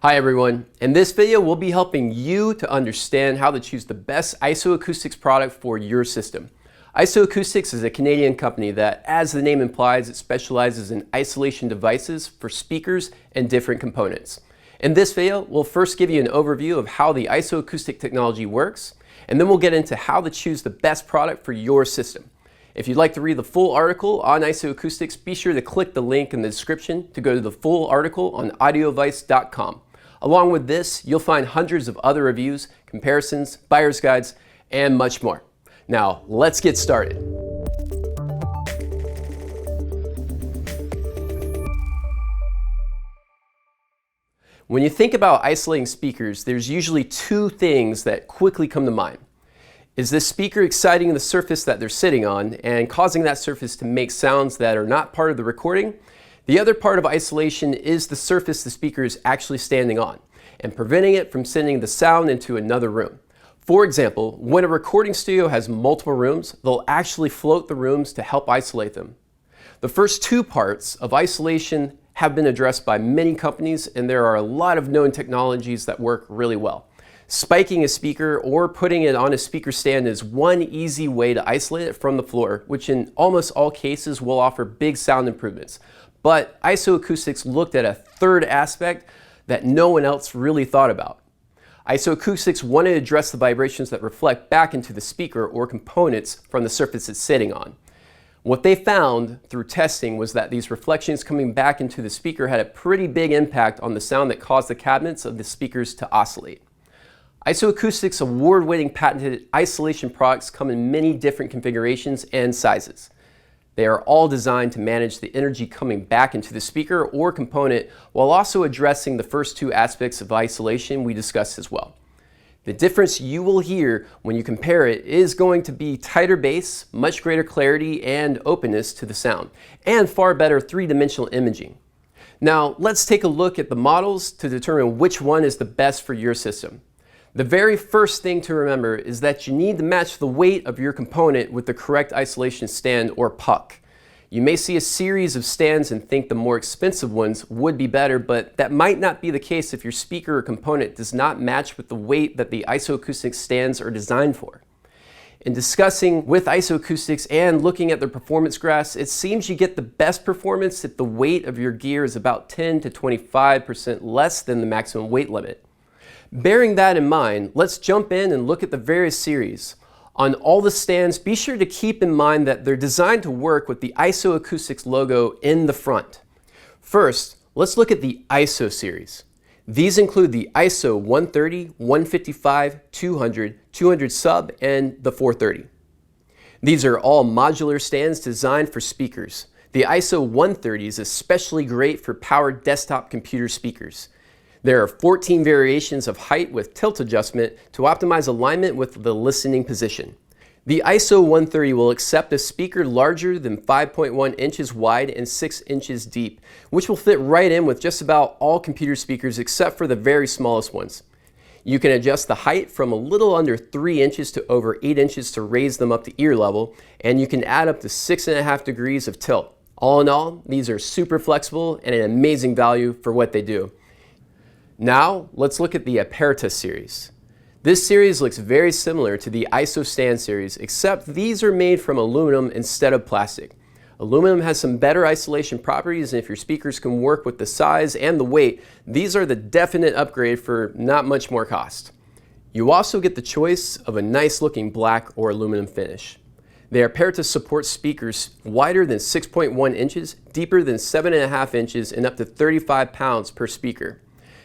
Hi everyone. In this video, we'll be helping you to understand how to choose the best IsoAcoustics product for your system. IsoAcoustics is a Canadian company that, as the name implies, it specializes in isolation devices for speakers and different components. In this video, we'll first give you an overview of how the IsoAcoustic technology works, and then we'll get into how to choose the best product for your system. If you'd like to read the full article on IsoAcoustics, be sure to click the link in the description to go to the full article on audiovice.com. Along with this, you'll find hundreds of other reviews, comparisons, buyer's guides, and much more. Now, let's get started. When you think about isolating speakers, there's usually two things that quickly come to mind. Is this speaker exciting the surface that they're sitting on and causing that surface to make sounds that are not part of the recording? The other part of isolation is the surface the speaker is actually standing on and preventing it from sending the sound into another room. For example, when a recording studio has multiple rooms, they'll actually float the rooms to help isolate them. The first two parts of isolation have been addressed by many companies, and there are a lot of known technologies that work really well. Spiking a speaker or putting it on a speaker stand is one easy way to isolate it from the floor, which in almost all cases will offer big sound improvements. But IsoAcoustics looked at a third aspect that no one else really thought about. IsoAcoustics wanted to address the vibrations that reflect back into the speaker or components from the surface it's sitting on. What they found through testing was that these reflections coming back into the speaker had a pretty big impact on the sound that caused the cabinets of the speakers to oscillate. IsoAcoustics' award-winning patented isolation products come in many different configurations and sizes. They are all designed to manage the energy coming back into the speaker or component while also addressing the first two aspects of isolation we discussed as well. The difference you will hear when you compare it is going to be tighter bass, much greater clarity and openness to the sound, and far better three-dimensional imaging. Now let's take a look at the models to determine which one is the best for your system. The very first thing to remember is that you need to match the weight of your component with the correct isolation stand or puck. You may see a series of stands and think the more expensive ones would be better, but that might not be the case if your speaker or component does not match with the weight that the IsoAcoustics stands are designed for. In discussing with IsoAcoustics and looking at their performance graphs, it seems you get the best performance if the weight of your gear is about 10 to 25% less than the maximum weight limit. Bearing that in mind, let's jump in and look at the various series. On all the stands, be sure to keep in mind that they're designed to work with the IsoAcoustics logo in the front. First, let's look at the ISO series. These include the ISO 130, 155, 200, 200 sub, and the 430. These are all modular stands designed for speakers. The ISO 130 is especially great for powered desktop computer speakers. There are 14 variations of height with tilt adjustment to optimize alignment with the listening position. The ISO 130 will accept a speaker larger than 5.1 inches wide and 6 inches deep, which will fit right in with just about all computer speakers except for the very smallest ones. You can adjust the height from a little under 3 inches to over 8 inches to raise them up to ear level, and you can add up to 6.5 degrees of tilt. All in all, these are super flexible and an amazing value for what they do. Now, let's look at the Aperture Series. This series looks very similar to the ISO stand series, except these are made from aluminum instead of plastic. Aluminum has some better isolation properties, and if your speakers can work with the size and the weight, these are the definite upgrade for not much more cost. You also get the choice of a nice looking black or aluminum finish. The Aperture supports speakers wider than 6.1 inches, deeper than 7.5 inches, and up to 35 pounds per speaker.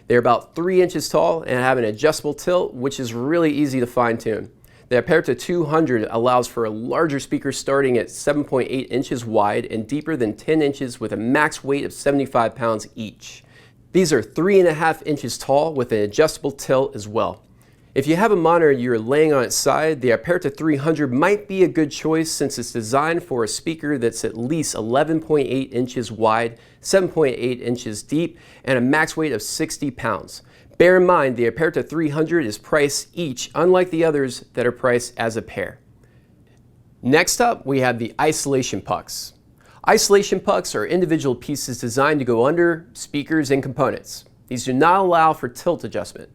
They're about 3 inches tall and have an adjustable tilt, which is really easy to fine-tune. The Aperture 200 allows for a larger speaker starting at 7.8 inches wide and deeper than 10 inches with a max weight of 75 pounds each. These are 3.5 inches tall with an adjustable tilt as well. If you have a monitor you're laying on its side, the Aperture 300 might be a good choice since it's designed for a speaker that's at least 11.8 inches wide, 7.8 inches deep, and a max weight of 60 pounds. Bear in mind, the Aperture 300 is priced each, unlike the others that are priced as a pair. Next up, we have the isolation pucks. Isolation pucks are individual pieces designed to go under speakers and components. These do not allow for tilt adjustment.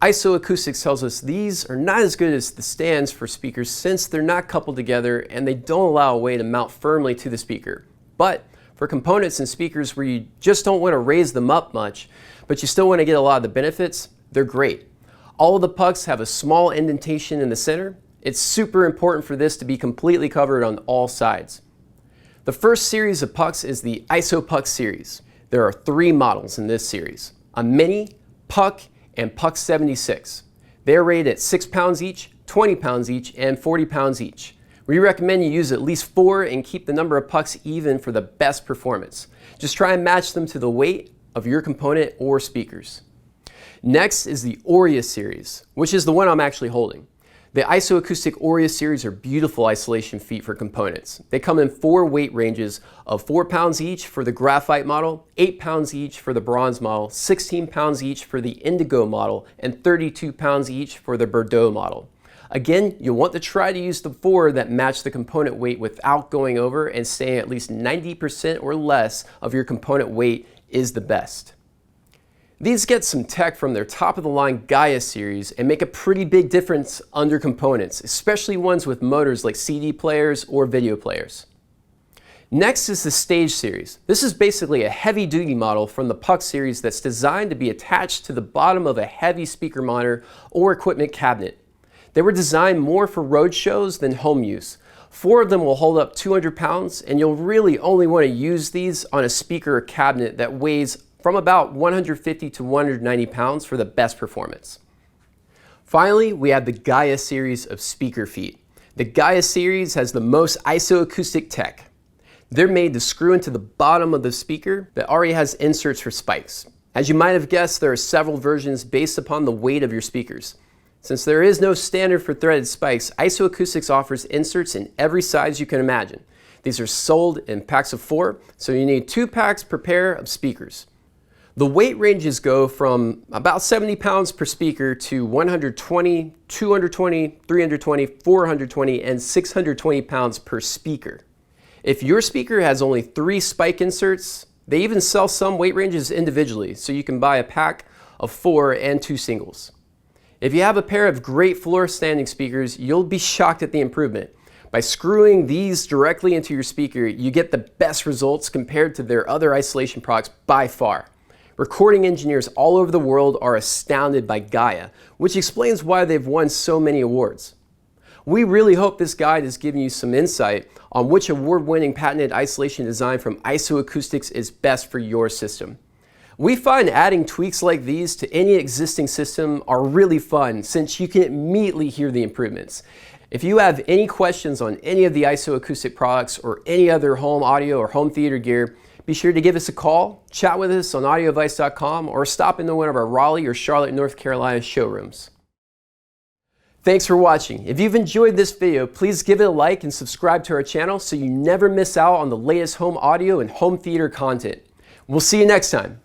IsoAcoustics tells us these are not as good as the stands for speakers since they're not coupled together and they don't allow a way to mount firmly to the speaker. But for components and speakers where you just don't want to raise them up much, but you still want to get a lot of the benefits, they're great. All of the pucks have a small indentation in the center. It's super important for this to be completely covered on all sides. The first series of pucks is the IsoPuck series. There are 3 models in this series: a mini, puck, and puck 76. They're rated at 6 pounds each, 20 pounds each, and 40 pounds each. We recommend you use at least 4 and keep the number of pucks even for the best performance. Just try and match them to the weight of your component or speakers. Next is the Aureus series, which is the one I'm actually holding. The IsoAcoustic Aureus series are beautiful isolation feet for components. They come in 4 weight ranges of 4 pounds each for the graphite model, 8 pounds each for the bronze model, 16 pounds each for the indigo model, and 32 pounds each for the Bordeaux model. Again, you'll want to try to use the 4 that match the component weight without going over, and staying at least 90% or less of your component weight is the best. These get some tech from their top-of-the-line Gaia series and make a pretty big difference under components, especially ones with motors like CD players or video players. Next is the Stage Series. This is basically a heavy-duty model from the Puck series that's designed to be attached to the bottom of a heavy speaker monitor or equipment cabinet. They were designed more for road shows than home use. 4 of them will hold up 200 pounds, and you'll really only want to use these on a speaker or cabinet that weighs from about 150 to 190 pounds for the best performance. Finally, we have the Gaia series of speaker feet. The Gaia series has the most isoacoustic tech. They're made to screw into the bottom of the speaker that already has inserts for spikes. As you might have guessed, there are several versions based upon the weight of your speakers. Since there is no standard for threaded spikes, IsoAcoustics offers inserts in every size you can imagine. These are sold in packs of 4, so you need 2 packs per pair of speakers. The weight ranges go from about 70 pounds per speaker to 120, 220, 320, 420, and 620 pounds per speaker. If your speaker has only 3 spike inserts, they even sell some weight ranges individually, so you can buy a pack of 4 and 2 singles. If you have a pair of great floor standing speakers, you'll be shocked at the improvement. By screwing these directly into your speaker, you get the best results compared to their other isolation products by far. Recording engineers all over the world are astounded by Gaia, which explains why they've won so many awards. We really hope this guide has given you some insight on which award-winning patented isolation design from IsoAcoustics is best for your system. We find adding tweaks like these to any existing system are really fun, since you can immediately hear the improvements. If you have any questions on any of the IsoAcoustic products or any other home audio or home theater gear, be sure to give us a call, chat with us on audioadvice.com, or stop into one of our Raleigh or Charlotte, North Carolina showrooms. Thanks for watching. If you've enjoyed this video, please give it a like and subscribe to our channel so you never miss out on the latest home audio and home theater content. We'll see you next time.